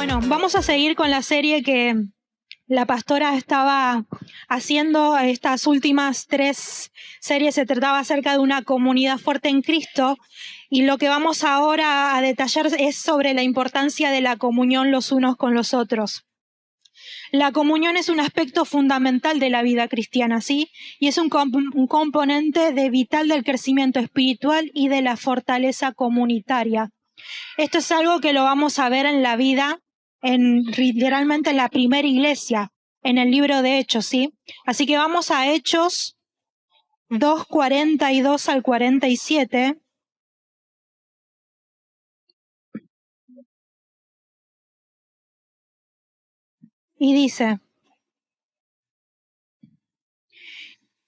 Bueno, vamos a seguir con la serie que la pastora estaba haciendo. Estas últimas 3 series se trataba acerca de una comunidad fuerte en Cristo, y lo que vamos ahora a detallar es sobre la importancia de la comunión los unos con los otros. La comunión es un aspecto fundamental de la vida cristiana, ¿sí? Y es un componente vital del crecimiento espiritual y de la fortaleza comunitaria. Esto es algo que lo vamos a ver en la vida, literalmente en la primera iglesia, en el libro de Hechos, ¿sí? Así que vamos a Hechos 2:42 al 47. Y dice: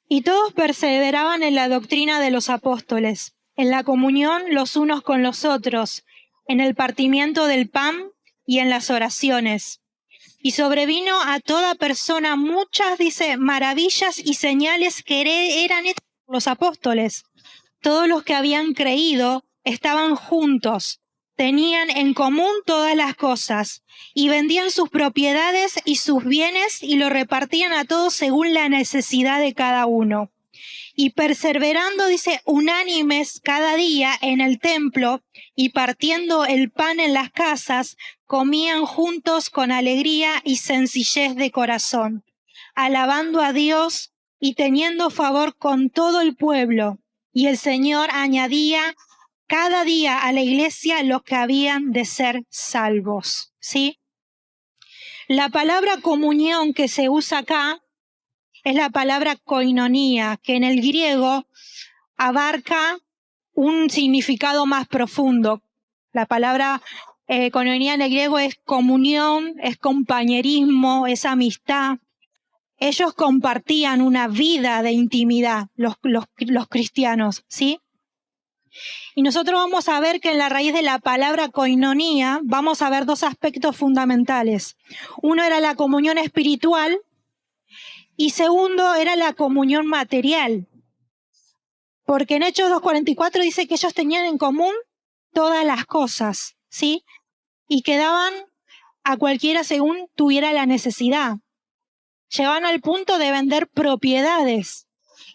y todos perseveraban en la doctrina de los apóstoles, en la comunión los unos con los otros, en el partimiento del pan y en las oraciones. Y sobrevino a toda persona muchas, dice, maravillas y señales que eran hechas por los apóstoles. Todos los que habían creído estaban juntos, tenían en común todas las cosas, y vendían sus propiedades y sus bienes y lo repartían a todos según la necesidad de cada uno. Y perseverando, dice, unánimes cada día en el templo y partiendo el pan en las casas, comían juntos con alegría y sencillez de corazón, alabando a Dios y teniendo favor con todo el pueblo. Y el Señor añadía cada día a la iglesia los que habían de ser salvos, ¿sí? La palabra comunión que se usa acá es la palabra koinonía, que en el griego abarca un significado más profundo. La palabra koinonía en el griego es comunión, es compañerismo, es amistad. Ellos compartían una vida de intimidad, los cristianos, ¿sí? Y nosotros vamos a ver que en la raíz de la palabra koinonía vamos a ver 2 aspectos fundamentales. Uno era la comunión espiritual, y segundo era la comunión material. Porque en Hechos 2:44 dice que ellos tenían en común todas las cosas, ¿sí? Y que daban a cualquiera según tuviera la necesidad. Llegaban al punto de vender propiedades.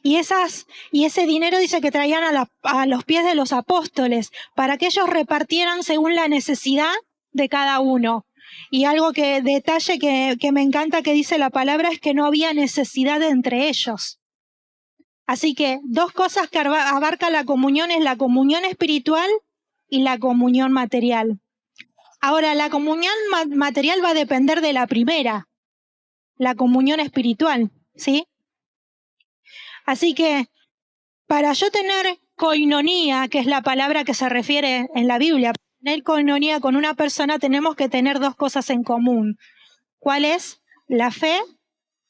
Y ese dinero dice que traían a los pies de los apóstoles para que ellos repartieran según la necesidad de cada uno. Y algo detalle que me encanta que dice la palabra es que no había necesidad entre ellos. Así que 2 cosas que abarca la comunión es la comunión espiritual y la comunión material. Ahora, la comunión material va a depender de la primera, la comunión espiritual, ¿sí? Así que para yo tener koinonía, que es la palabra que se refiere en la Biblia, para tener koinonía con una persona tenemos que tener 2 cosas en común. ¿Cuál es? La fe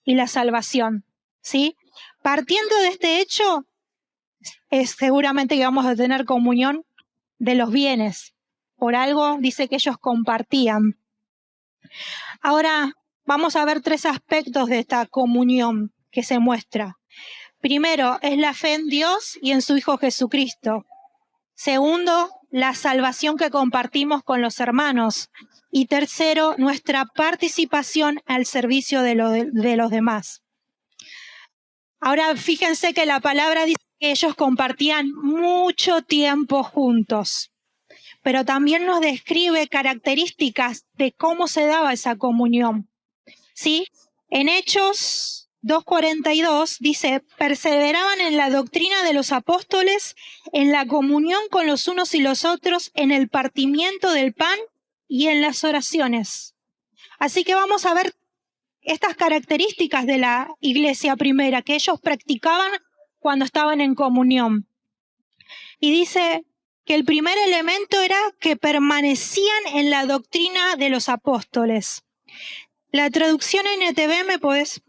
y la salvación, ¿sí? Partiendo de este hecho, es seguramente que vamos a tener comunión de los bienes. Por algo dice que ellos compartían. Ahora vamos a ver 3 aspectos de esta comunión que se muestra. Primero, es la fe en Dios y en su Hijo Jesucristo. Segundo, la salvación que compartimos con los hermanos. Y tercero, nuestra participación al servicio de los demás. Ahora, fíjense que la palabra dice que ellos compartían mucho tiempo juntos, pero también nos describe características de cómo se daba esa comunión, ¿sí? En Hechos 2:42 dice: perseveraban en la doctrina de los apóstoles, en la comunión con los unos y los otros, en el partimiento del pan y en las oraciones. Así que vamos a ver estas características de la iglesia primera que ellos practicaban cuando estaban en comunión. Y dice que el primer elemento era que permanecían en la doctrina de los apóstoles. La traducción NTV, ¿me podés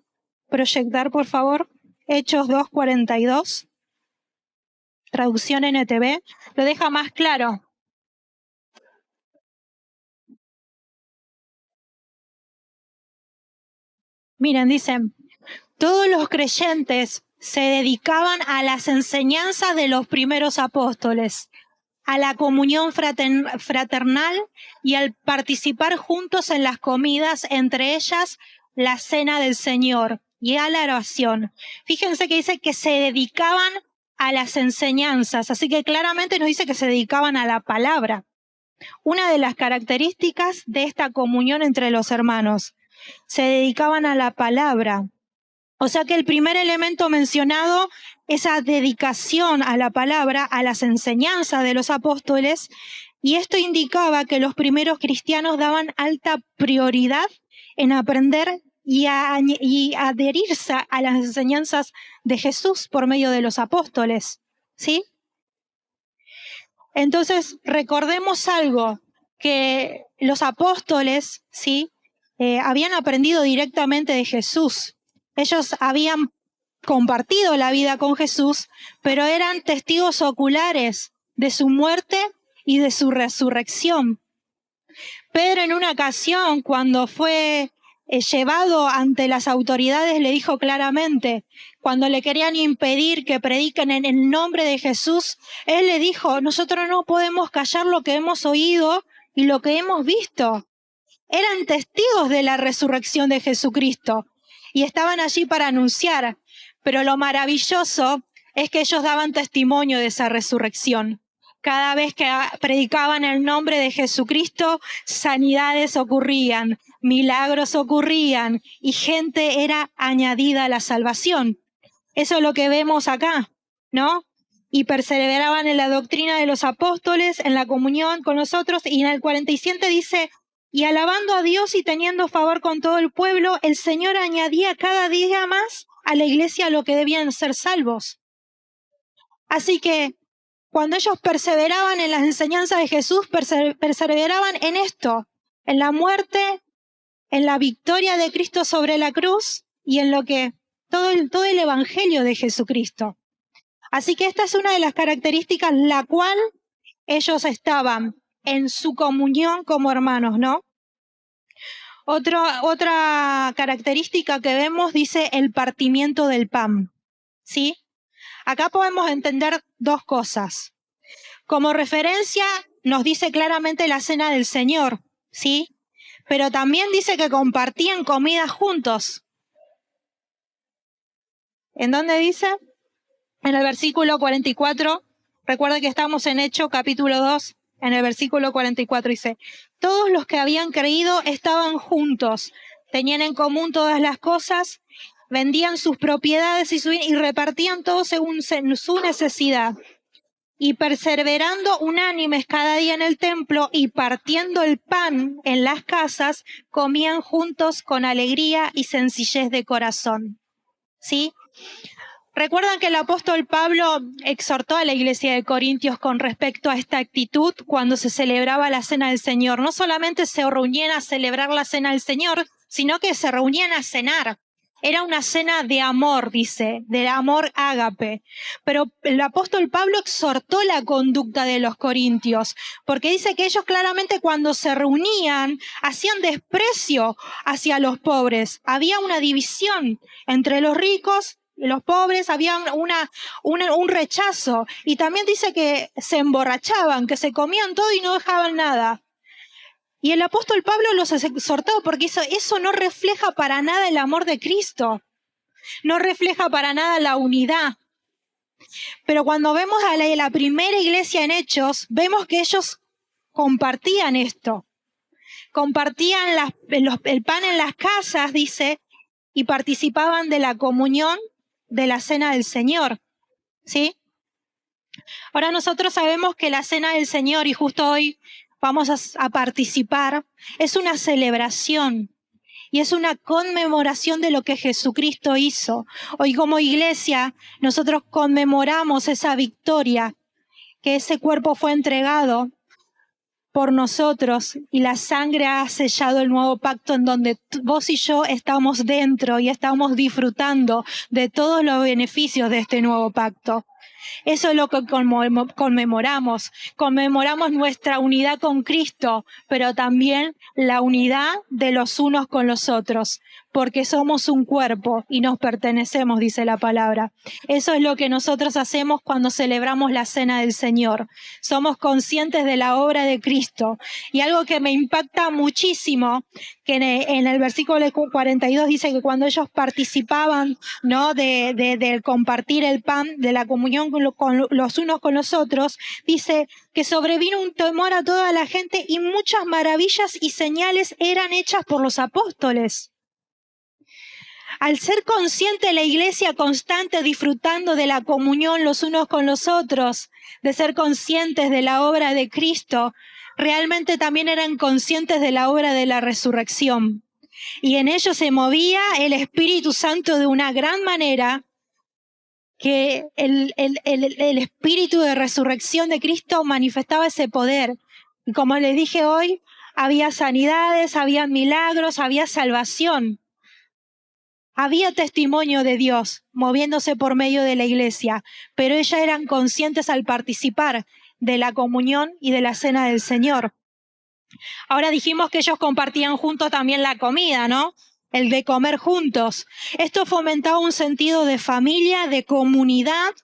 proyectar, por favor? Hechos 2:42. Traducción NTV. Lo deja más claro. Miren, dicen: todos los creyentes se dedicaban a las enseñanzas de los primeros apóstoles, a la comunión fraternal y al participar juntos en las comidas, entre ellas la cena del Señor y a la oración. Fíjense que dice que se dedicaban a las enseñanzas, así que claramente nos dice que se dedicaban a la palabra. Una de las características de esta comunión entre los hermanos, se dedicaban a la palabra. O sea que el primer elemento mencionado, esa dedicación a la palabra, a las enseñanzas de los apóstoles, y esto indicaba que los primeros cristianos daban alta prioridad en aprender y adherirse a las enseñanzas de Jesús por medio de los apóstoles, ¿sí? Entonces, recordemos algo, que los apóstoles, ¿sí? Habían aprendido directamente de Jesús. Ellos habían compartido la vida con Jesús, pero eran testigos oculares de su muerte y de su resurrección. Pedro, en una ocasión, cuando fue llevado ante las autoridades, le dijo claramente, cuando le querían impedir que prediquen en el nombre de Jesús, él le dijo, nosotros no podemos callar lo que hemos oído y lo que hemos visto. Eran testigos de la resurrección de Jesucristo y estaban allí para anunciar, pero lo maravilloso es que ellos daban testimonio de esa resurrección. Cada vez que predicaban el nombre de Jesucristo, sanidades ocurrían, milagros ocurrían y gente era añadida a la salvación. Eso es lo que vemos acá, ¿no? Y perseveraban en la doctrina de los apóstoles, en la comunión con nosotros, y en el 47 dice, y alabando a Dios y teniendo favor con todo el pueblo, el Señor añadía cada día más a la iglesia lo que debían ser salvos. Así que cuando ellos perseveraban en las enseñanzas de Jesús, perseveraban en esto, en la muerte, en la victoria de Cristo sobre la cruz y en lo que todo el evangelio de Jesucristo. Así que esta es una de las características la cual ellos estaban en su comunión como hermanos, ¿no? Otra característica que vemos dice el partimiento del pan, ¿sí? Acá podemos entender dos cosas. Como referencia nos dice claramente la cena del Señor, ¿sí? Pero también dice que compartían comida juntos. ¿En dónde dice? En el versículo 44. Recuerda que estamos en Hechos capítulo 2. En el versículo 44 dice, todos los que habían creído estaban juntos, tenían en común todas las cosas, vendían sus propiedades y repartían todo según su necesidad. Y perseverando unánimes cada día en el templo y partiendo el pan en las casas, comían juntos con alegría y sencillez de corazón. ¿Sí? ¿Recuerdan que el apóstol Pablo exhortó a la iglesia de Corintios con respecto a esta actitud cuando se celebraba la cena del Señor? No solamente se reunían a celebrar la cena del Señor, sino que se reunían a cenar. Era una cena de amor, dice, del amor ágape. Pero el apóstol Pablo exhortó la conducta de los corintios, porque dice que ellos claramente cuando se reunían hacían desprecio hacia los pobres. Había una división entre los ricos y los pobres, había un rechazo. Y también dice que se emborrachaban, que se comían todo y no dejaban nada. Y el apóstol Pablo los exhortó porque eso no refleja para nada el amor de Cristo. No refleja para nada la unidad. Pero cuando vemos a la primera iglesia en Hechos, vemos que ellos compartían esto. Compartían el pan en las casas, dice, y participaban de la comunión de la cena del Señor. ¿Sí? Ahora nosotros sabemos que la cena del Señor, y justo hoy vamos a participar, es una celebración y es una conmemoración de lo que Jesucristo hizo. Hoy como iglesia nosotros conmemoramos esa victoria, que ese cuerpo fue entregado por nosotros y la sangre ha sellado el nuevo pacto en donde vos y yo estamos dentro y estamos disfrutando de todos los beneficios de este nuevo pacto. Eso es lo que conmemoramos. Conmemoramos nuestra unidad con Cristo, pero también la unidad de los unos con los otros. porque somos un cuerpo y nos pertenecemos, dice la palabra. Eso es lo que nosotros hacemos cuando celebramos la cena del Señor. Somos conscientes de la obra de Cristo. Y algo que me impacta muchísimo, que en el versículo 42 dice que cuando ellos participaban, ¿no?, de compartir el pan, de la comunión con los unos con los otros, dice que sobrevino un temor a toda la gente y muchas maravillas y señales eran hechas por los apóstoles. Al ser consciente la iglesia constante disfrutando de la comunión los unos con los otros, de ser conscientes de la obra de Cristo, realmente también eran conscientes de la obra de la resurrección. Y en ellos se movía el Espíritu Santo de una gran manera, que el Espíritu de resurrección de Cristo manifestaba ese poder. Y como les dije hoy, había sanidades, había milagros, había salvación. Había testimonio de Dios moviéndose por medio de la iglesia, pero ellas eran conscientes al participar de la comunión y de la cena del Señor. Ahora dijimos que ellos compartían juntos también la comida, ¿no? El de comer juntos. Esto fomentaba un sentido de familia, de comunidad,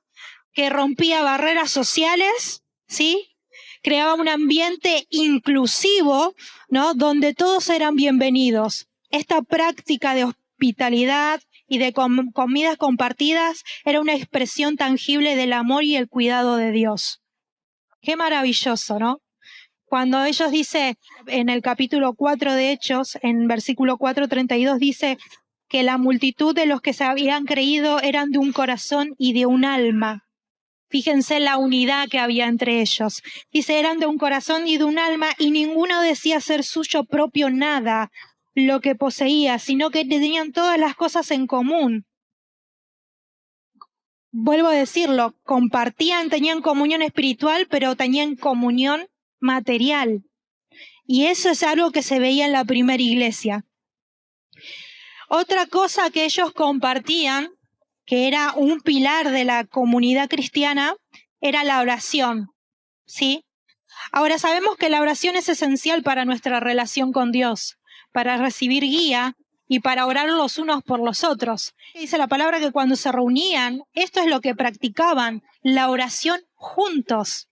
que rompía barreras sociales, ¿sí? Creaba un ambiente inclusivo, ¿no?, donde todos eran bienvenidos. Esta práctica de hospitalidad y de comidas compartidas era una expresión tangible del amor y el cuidado de Dios. Qué maravilloso, ¿no? Cuando ellos dicen, en el capítulo 4 de Hechos, en versículo 4:32, dice que la multitud de los que se habían creído eran de un corazón y de un alma. Fíjense la unidad que había entre ellos. Dice, eran de un corazón y de un alma, y ninguno decía ser suyo propio nada lo que poseía, sino que tenían todas las cosas en común. Vuelvo a decirlo, compartían, tenían comunión espiritual, pero tenían comunión material. Y eso es algo que se veía en la primera iglesia. Otra cosa que ellos compartían, que era un pilar de la comunidad cristiana, era la oración, ¿sí? Ahora sabemos que la oración es esencial para nuestra relación con Dios, para recibir guía y para orar los unos por los otros. Dice la palabra que cuando se reunían, esto es lo que practicaban, la oración juntos,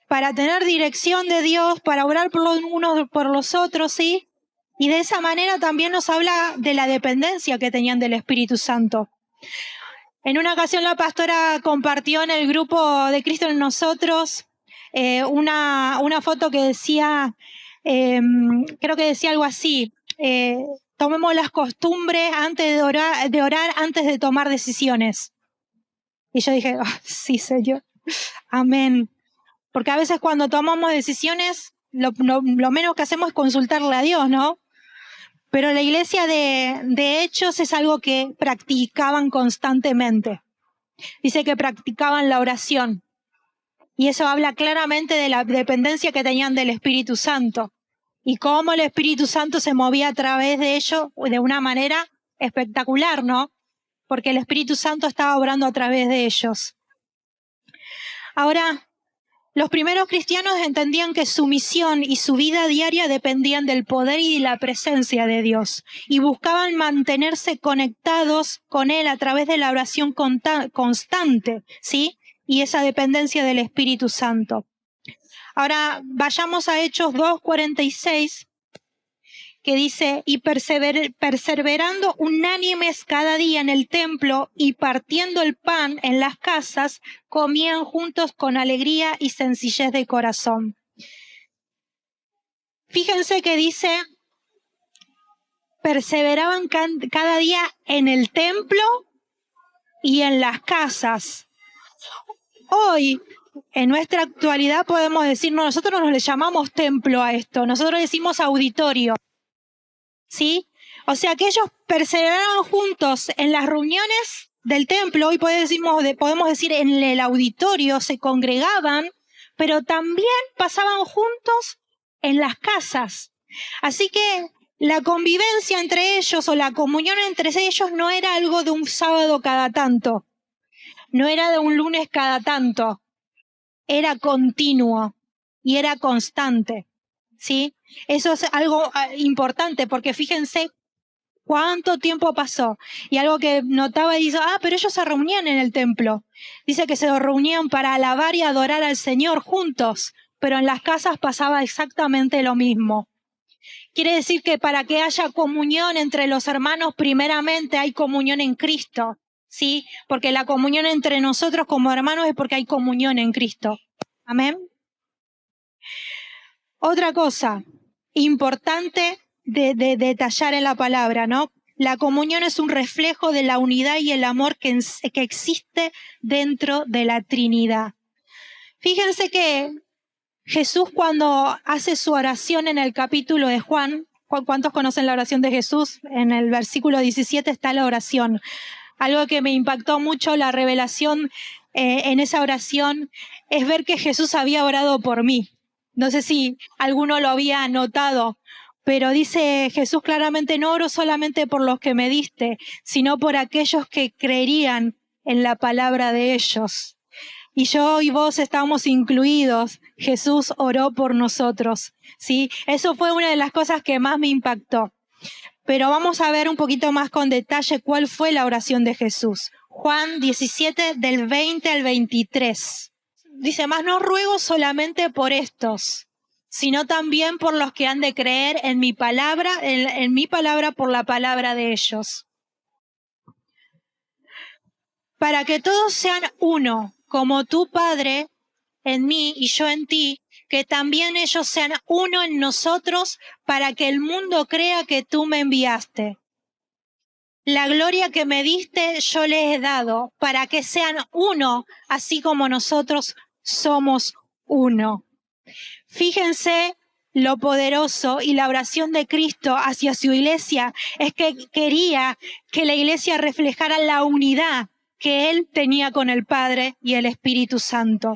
para tener dirección de Dios, para orar por los unos por los otros, ¿sí? Y de esa manera también nos habla de la dependencia que tenían del Espíritu Santo. En una ocasión la pastora compartió en el grupo de Cristo en Nosotros una foto que decía, creo que decía algo así, tomemos las costumbres antes de orar antes de tomar decisiones. Y yo dije, oh, sí, Señor, amén. Porque a veces cuando tomamos decisiones, lo menos que hacemos es consultarle a Dios, ¿no? Pero la iglesia de Hechos es algo que practicaban constantemente. Dice que practicaban la oración. Y eso habla claramente de la dependencia que tenían del Espíritu Santo. Y cómo el Espíritu Santo se movía a través de ellos de una manera espectacular, ¿no? Porque el Espíritu Santo estaba obrando a través de ellos. Ahora, los primeros cristianos entendían que su misión y su vida diaria dependían del poder y la presencia de Dios y buscaban mantenerse conectados con Él a través de la oración constante, ¿sí? Y esa dependencia del Espíritu Santo. Ahora vayamos a Hechos 2:46, que dice, y perseverando unánimes cada día en el templo y partiendo el pan en las casas, comían juntos con alegría y sencillez de corazón. Fíjense que dice, perseveraban cada día en el templo y en las casas. Hoy, en nuestra actualidad podemos decir, nosotros nos le llamamos templo a esto, nosotros decimos auditorio. ¿Sí? O sea que ellos perseveraban juntos en las reuniones del templo, y podemos decir en el auditorio, se congregaban, pero también pasaban juntos en las casas. Así que la convivencia entre ellos o la comunión entre ellos no era algo de un sábado cada tanto, no era de un lunes cada tanto, era continuo y era constante. ¿Sí? Eso es algo importante porque fíjense ¿Cuánto tiempo pasó? Y algo que notaba y dice, pero ellos se reunían en el templo. Dice que se reunían para alabar y adorar al Señor juntos, pero en las casas pasaba exactamente lo mismo. Quiere decir que para que haya comunión entre los hermanos, primeramente hay comunión en Cristo, ¿sí? Porque la comunión entre nosotros como hermanos es porque hay comunión en Cristo. Amén. Otra cosa importante de detallar en la palabra, ¿no? La comunión es un reflejo de la unidad y el amor que existe dentro de la Trinidad. Fíjense que Jesús, cuando hace su oración en el capítulo de Juan, ¿cuántos conocen la oración de Jesús? En el versículo 17 está la oración. Algo que me impactó mucho, la revelación en esa oración, es ver que Jesús había orado por mí. No sé si alguno lo había notado, pero dice Jesús claramente, no oro solamente por los que me diste, sino por aquellos que creerían en la palabra de ellos. Y yo y vos estamos incluidos. Jesús oró por nosotros, ¿sí? Eso fue una de las cosas que más me impactó. Pero vamos a ver un poquito más con detalle cuál fue la oración de Jesús. Juan 17, del 20 al 23. Dice, mas no ruego solamente por estos, sino también por los que han de creer en mi palabra, en mi palabra por la palabra de ellos. Para que todos sean uno, como tú, Padre, en mí y yo en ti, que también ellos sean uno en nosotros, para que el mundo crea que tú me enviaste. La gloria que me diste yo les he dado, para que sean uno, así como nosotros somos uno. Fíjense lo poderoso y la oración de Cristo hacia su iglesia es que quería que la iglesia reflejara la unidad que Él tenía con el Padre y el Espíritu Santo.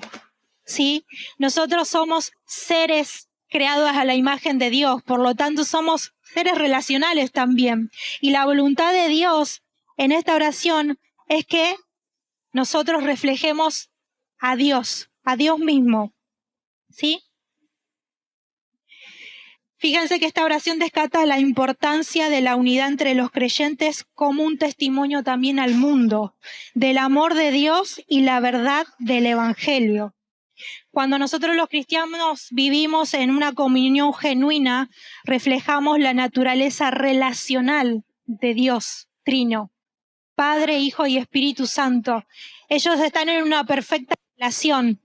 ¿Sí? Nosotros somos seres creados a la imagen de Dios, por lo tanto somos seres relacionales también. Y la voluntad de Dios en esta oración es que nosotros reflejemos a Dios mismo. ¿Sí? Fíjense que esta oración destaca la importancia de la unidad entre los creyentes como un testimonio también al mundo, del amor de Dios y la verdad del Evangelio. Cuando nosotros los cristianos vivimos en una comunión genuina, reflejamos la naturaleza relacional de Dios, Trino, Padre, Hijo y Espíritu Santo. Ellos están en una perfecta relación.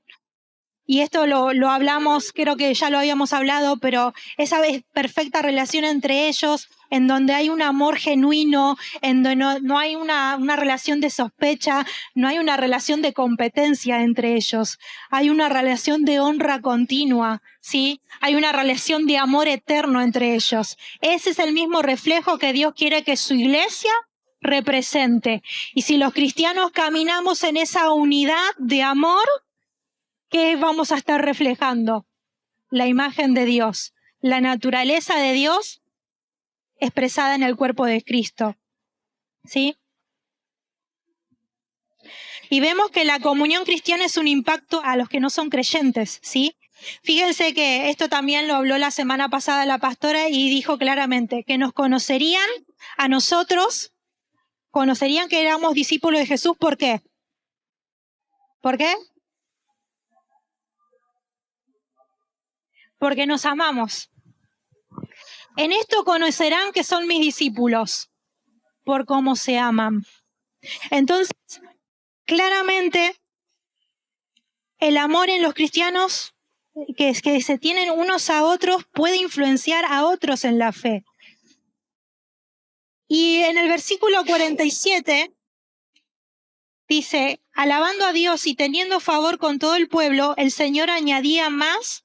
Y esto lo hablamos, creo que ya lo habíamos hablado, pero esa perfecta relación entre ellos, en donde hay un amor genuino, en donde no hay una relación de sospecha, no hay una relación de competencia entre ellos, hay una relación de honra continua, ¿sí? Hay una relación de amor eterno entre ellos. Ese es el mismo reflejo que Dios quiere que su iglesia represente. Y si los cristianos caminamos en esa unidad de amor, ¿qué vamos a estar reflejando? La imagen de Dios, la naturaleza de Dios expresada en el cuerpo de Cristo. ¿Sí? Y vemos que la comunión cristiana es un impacto a los que no son creyentes, ¿sí? Fíjense que esto también lo habló la semana pasada la pastora y dijo claramente que nos conocerían a nosotros, conocerían que éramos discípulos de Jesús. ¿Por qué? ¿Por qué? Porque nos amamos. En esto conocerán que son mis discípulos, por cómo se aman. Entonces, claramente, el amor en los cristianos, que se tienen unos a otros, puede influenciar a otros en la fe. Y en el versículo 47 dice, alabando a Dios y teniendo favor con todo el pueblo, el Señor añadía más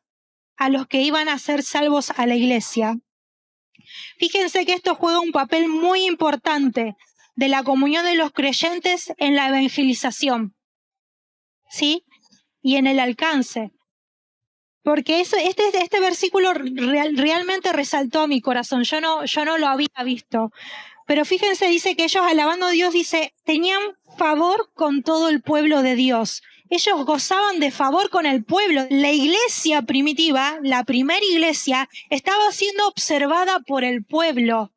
a los que iban a ser salvos a la iglesia. Fíjense que esto juega un papel muy importante de la comunión de los creyentes en la evangelización, ¿sí? Y en el alcance. Porque este versículo realmente resaltó a mi corazón. Yo no lo había visto. Pero fíjense, dice que ellos alabando a Dios, dice, tenían favor con todo el pueblo de Dios. Ellos gozaban de favor con el pueblo. La iglesia primitiva, la primera iglesia, estaba siendo observada por el pueblo.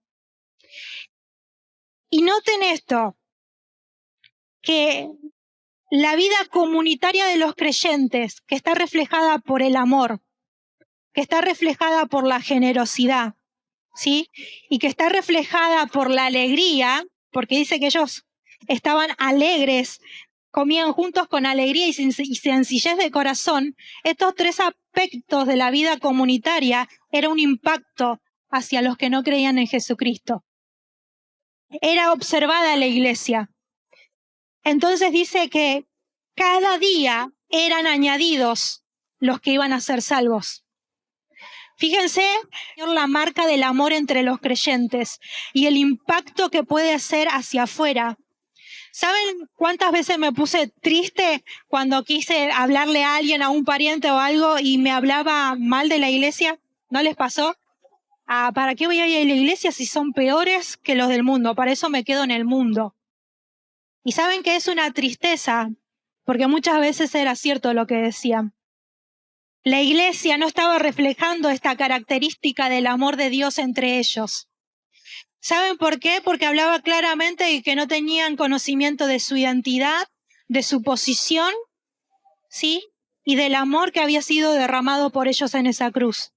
Y noten esto, que la vida comunitaria de los creyentes, que está reflejada por el amor, que está reflejada por la generosidad, ¿sí? Y que está reflejada por la alegría, porque dice que ellos estaban alegres, comían juntos con alegría y sencillez de corazón. Estos tres aspectos de la vida comunitaria era un impacto hacia los que no creían en Jesucristo. Era observada la iglesia. Entonces dice que cada día eran añadidos los que iban a ser salvos. Fíjense la marca del amor entre los creyentes y el impacto que puede hacer hacia afuera. ¿Saben cuántas veces me puse triste cuando quise hablarle a alguien, a un pariente o algo, y me hablaba mal de la iglesia? ¿No les pasó? ¿Para qué voy a ir a la iglesia si son peores que los del mundo? Para eso me quedo en el mundo. Y saben que es una tristeza, porque muchas veces era cierto lo que decían. La iglesia no estaba reflejando esta característica del amor de Dios entre ellos. ¿Saben por qué? Porque hablaba claramente de que no tenían conocimiento de su identidad, de su posición, ¿sí? Y del amor que había sido derramado por ellos en esa cruz.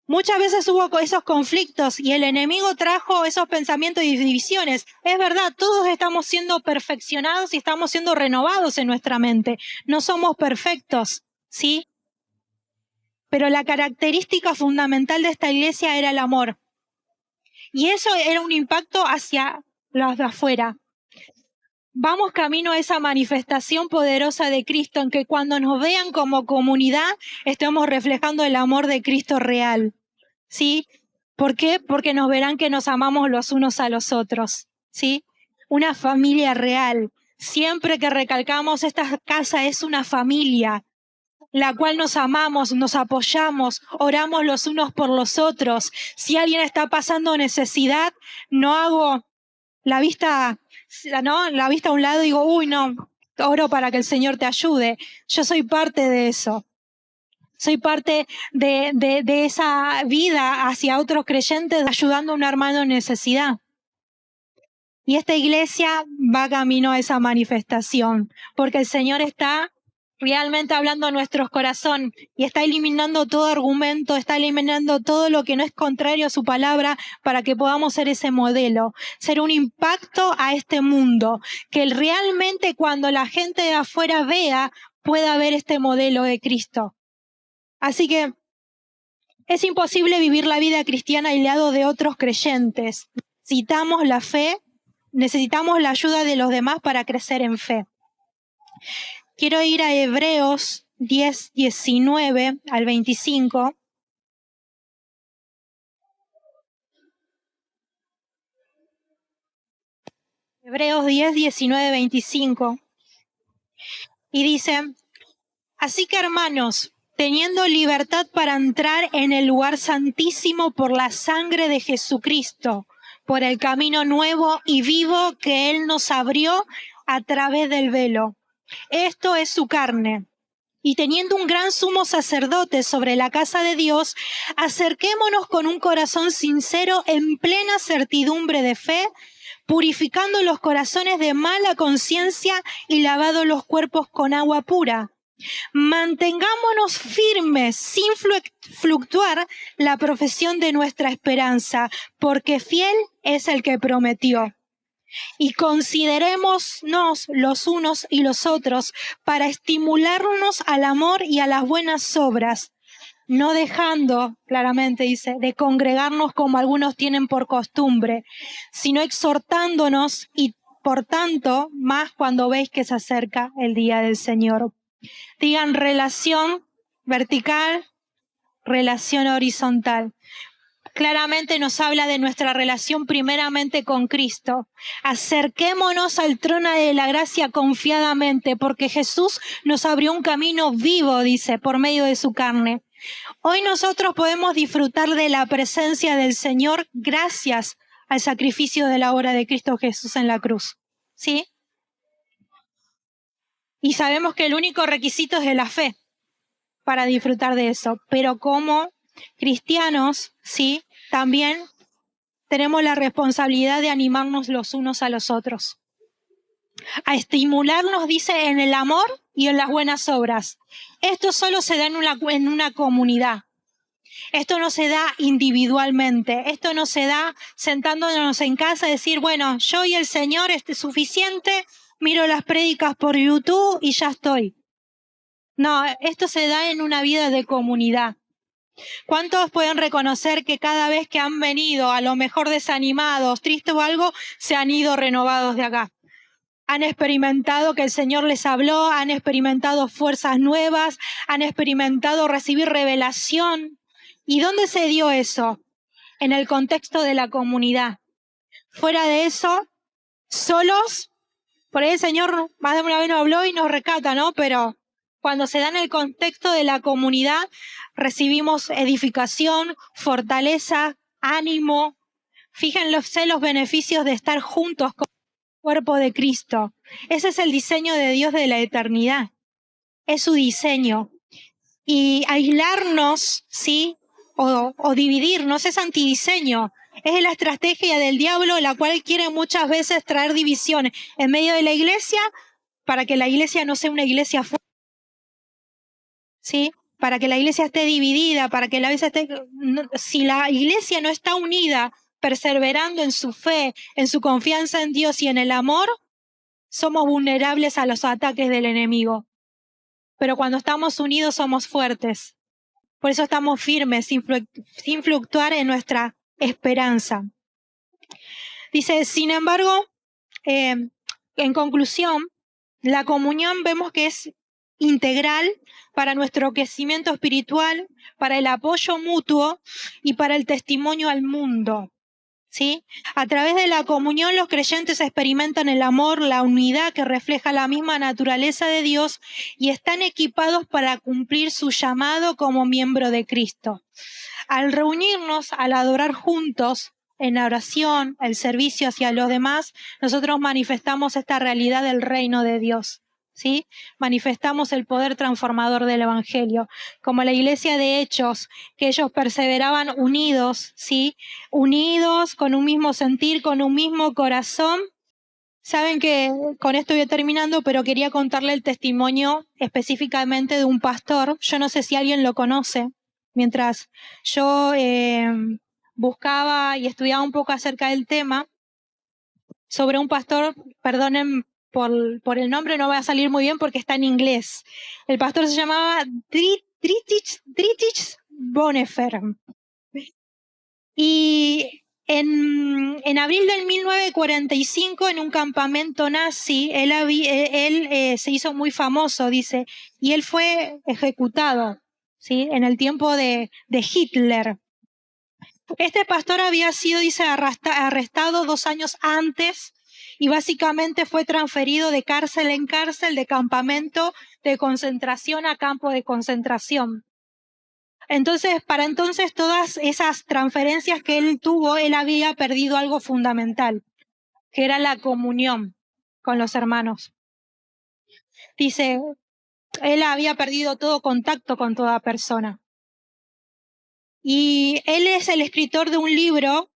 Muchas veces hubo esos conflictos y el enemigo trajo esos pensamientos y divisiones. Es verdad, todos estamos siendo perfeccionados y estamos siendo renovados en nuestra mente. No somos perfectos, ¿sí? Pero la característica fundamental de esta iglesia era el amor. Y eso era un impacto hacia los de afuera. Vamos camino a esa manifestación poderosa de Cristo, en que cuando nos vean como comunidad, estemos reflejando el amor de Cristo real. ¿Sí? ¿Por qué? Porque nos verán que nos amamos los unos a los otros. ¿Sí? Una familia real. Siempre que recalcamos, esta casa es una familia, la cual nos amamos, nos apoyamos, oramos los unos por los otros. Si alguien está pasando necesidad, no hago la vista, ¿no? La vista a un lado y digo, uy, no, oro para que el Señor te ayude. Yo soy parte de eso. Soy parte de esa vida hacia otros creyentes, ayudando a un hermano en necesidad. Y esta iglesia va camino a esa manifestación, porque el Señor está realmente hablando a nuestros corazones y está eliminando todo argumento, está eliminando todo lo que no es contrario a su palabra para que podamos ser ese modelo, ser un impacto a este mundo, que realmente cuando la gente de afuera vea, pueda ver este modelo de Cristo. Así que es imposible vivir la vida cristiana aislado de otros creyentes. Necesitamos la fe, necesitamos la ayuda de los demás para crecer en fe. Quiero ir a Hebreos 10, 19 al 25. Hebreos 10, 19, 25. Y dice, así que hermanos, teniendo libertad para entrar en el lugar santísimo por la sangre de Jesucristo, por el camino nuevo y vivo que Él nos abrió a través del velo. Esto es su carne. Y teniendo un gran sumo sacerdote sobre la casa de Dios, acerquémonos con un corazón sincero en plena certidumbre de fe, purificando los corazones de mala conciencia y lavados los cuerpos con agua pura. Mantengámonos firmes sin fluctuar la profesión de nuestra esperanza, porque fiel es el que prometió. Y considerémonos los unos y los otros para estimularnos al amor y a las buenas obras, no dejando, claramente dice, de congregarnos como algunos tienen por costumbre, sino exhortándonos y por tanto más cuando veis que se acerca el día del Señor. Digan relación vertical, relación horizontal. Claramente nos habla de nuestra relación primeramente con Cristo. Acerquémonos al trono de la gracia confiadamente, porque Jesús nos abrió un camino vivo, dice, por medio de su carne. Hoy nosotros podemos disfrutar de la presencia del Señor gracias al sacrificio de la obra de Cristo Jesús en la cruz. ¿Sí? Y sabemos que el único requisito es de la fe para disfrutar de eso. Pero como cristianos, ¿sí? También tenemos la responsabilidad de animarnos los unos a los otros, a estimularnos, dice, en el amor y en las buenas obras. Esto solo se da en una comunidad. Esto no se da individualmente. Esto no se da sentándonos en casa y decir, bueno, yo y el Señor es suficiente, miro las prédicas por YouTube y ya estoy. No, esto se da en una vida de comunidad. ¿Cuántos pueden reconocer que cada vez que han venido, a lo mejor desanimados, tristes o algo, se han ido renovados de acá? Han experimentado que el Señor les habló, han experimentado fuerzas nuevas, han experimentado recibir revelación. ¿Y dónde se dio eso? En el contexto de la comunidad. Fuera de eso, solos, por ahí el Señor más de una vez nos habló y nos rescata, ¿no? Pero cuando se da en el contexto de la comunidad, recibimos edificación, fortaleza, ánimo. Fíjense los beneficios de estar juntos con el cuerpo de Cristo. Ese es el diseño de Dios de la eternidad. Es su diseño. Y aislarnos, ¿sí? O dividirnos es antidiseño. Es la estrategia del diablo, la cual quiere muchas veces traer divisiones en medio de la iglesia para que la iglesia no sea una iglesia fuerte, ¿sí? Para que la iglesia esté dividida, para que la iglesia esté... Si la iglesia no está unida, perseverando en su fe, en su confianza en Dios y en el amor, somos vulnerables a los ataques del enemigo. Pero cuando estamos unidos somos fuertes. Por eso estamos firmes, sin fluctuar en nuestra esperanza. Dice, sin embargo, en conclusión, la comunión vemos que es integral para nuestro crecimiento espiritual, para el apoyo mutuo y para el testimonio al mundo. ¿Sí? A través de la comunión los creyentes experimentan el amor, la unidad que refleja la misma naturaleza de Dios y están equipados para cumplir su llamado como miembro de Cristo. Al reunirnos, al adorar juntos en la oración, el servicio hacia los demás, nosotros manifestamos esta realidad del reino de Dios. ¿Sí? Manifestamos el poder transformador del Evangelio, como la iglesia de Hechos, que ellos perseveraban unidos, ¿sí? Unidos, con un mismo sentir, con un mismo corazón. Saben que con esto voy terminando, pero quería contarle el testimonio específicamente de un pastor. Yo no sé si alguien lo conoce. Mientras yo buscaba y estudiaba un poco acerca del tema, sobre un pastor, perdonen por el nombre, no va a salir muy bien porque está en inglés. El pastor se llamaba Dietrich Bonhoeffer. Y en abril del 1945, en un campamento nazi, él se hizo muy famoso, dice, y él fue ejecutado, ¿sí? En el tiempo de Hitler. Este pastor había sido, dice, arrestado 2 años antes y básicamente fue transferido de cárcel en cárcel, de campamento de concentración a campo de concentración. Entonces, para entonces, todas esas transferencias que él tuvo, él había perdido algo fundamental, que era la comunión con los hermanos. Dice, él había perdido todo contacto con toda persona. Y él es el escritor de un libro,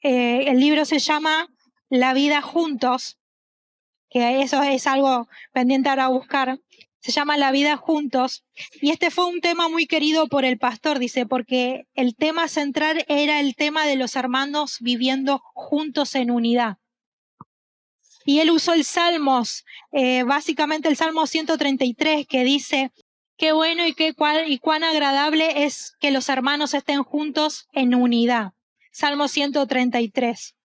el libro se llama La vida juntos, que eso es algo pendiente ahora a buscar. Se llama La vida juntos, y este fue un tema muy querido por el pastor, dice, porque el tema central era el tema de los hermanos viviendo juntos en unidad. Y él usó el Salmos, básicamente el Salmo 133, que dice, qué bueno y cuán agradable es que los hermanos estén juntos en unidad. Salmo 133.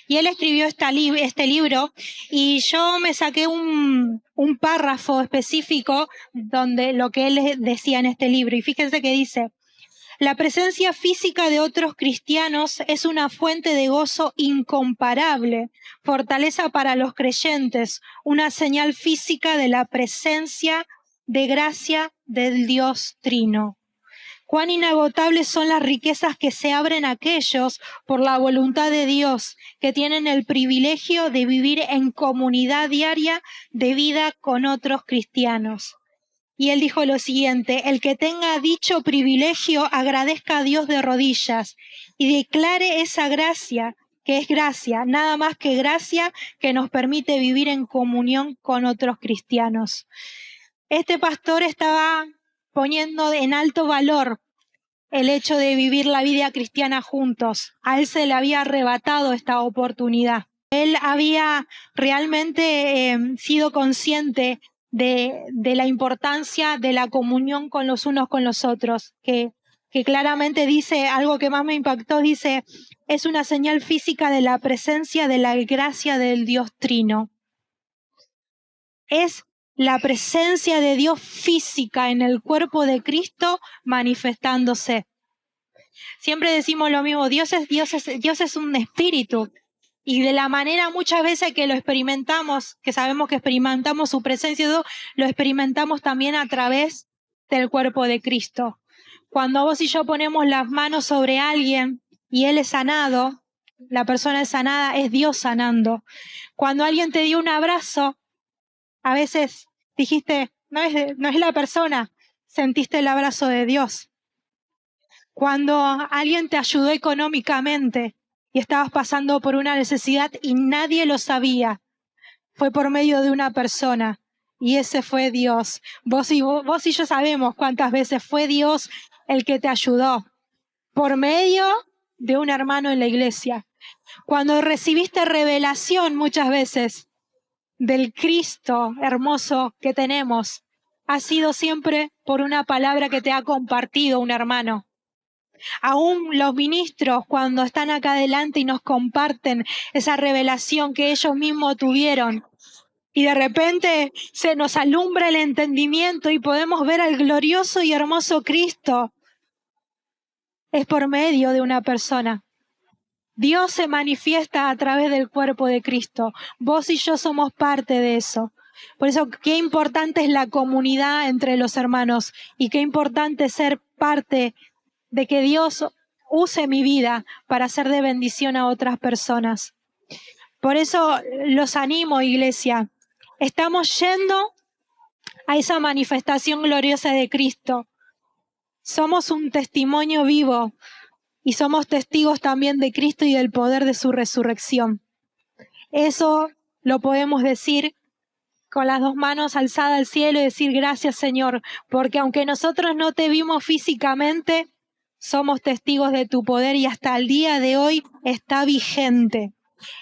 Y él escribió este libro y yo me saqué un párrafo específico donde lo que él decía en este libro. Y fíjense que dice, la presencia física de otros cristianos es una fuente de gozo incomparable, fortaleza para los creyentes, una señal física de la presencia de gracia del Dios Trino. Cuán inagotables son las riquezas que se abren a aquellos, por la voluntad de Dios, que tienen el privilegio de vivir en comunidad diaria de vida con otros cristianos. y él dijo lo siguiente: el que tenga dicho privilegio agradezca a Dios de rodillas y declare esa gracia, que es gracia, nada más que gracia, que nos permite vivir en comunión con otros cristianos. Este pastor estaba poniendo en alto valor el hecho de vivir la vida cristiana juntos. A él se le había arrebatado esta oportunidad. Él había realmente sido consciente de la importancia de la comunión con los unos con los otros, que claramente dice, algo que más me impactó, dice, es una señal física de la presencia de la gracia del Dios Trino. Es la presencia de Dios física en el cuerpo de Cristo manifestándose. Siempre decimos lo mismo, Dios es un espíritu. Y de la manera muchas veces que lo experimentamos, que sabemos que experimentamos su presencia, lo experimentamos también a través del cuerpo de Cristo. Cuando vos y yo ponemos las manos sobre alguien y él es sanado, la persona es sanada, es Dios sanando. Cuando alguien te dio un abrazo, a veces dijiste, no es la persona, sentiste el abrazo de Dios. Cuando alguien te ayudó económicamente y estabas pasando por una necesidad y nadie lo sabía, fue por medio de una persona y ese fue Dios. Vos y yo sabemos cuántas veces fue Dios el que te ayudó por medio de un hermano en la iglesia. Cuando recibiste revelación muchas veces del Cristo hermoso que tenemos, ha sido siempre por una palabra que te ha compartido un hermano. Aún los ministros, cuando están acá adelante y nos comparten esa revelación que ellos mismos tuvieron, y de repente se nos alumbra el entendimiento y podemos ver al glorioso y hermoso Cristo, es por medio de una persona. Dios se manifiesta a través del cuerpo de Cristo. Vos y yo somos parte de eso. Por eso, qué importante es la comunidad entre los hermanos y qué importante es ser parte de que Dios use mi vida para ser de bendición a otras personas. Por eso los animo, iglesia. Estamos yendo a esa manifestación gloriosa de Cristo. Somos un testimonio vivo y somos testigos también de Cristo y del poder de su resurrección. Eso lo podemos decir con las dos manos alzadas al cielo y decir gracias, Señor, porque aunque nosotros no te vimos físicamente, somos testigos de tu poder y hasta el día de hoy está vigente.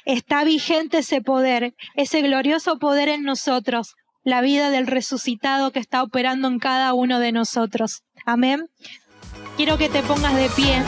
Está vigente ese poder, ese glorioso poder en nosotros, la vida del resucitado que está operando en cada uno de nosotros. Amén. Quiero que te pongas de pie.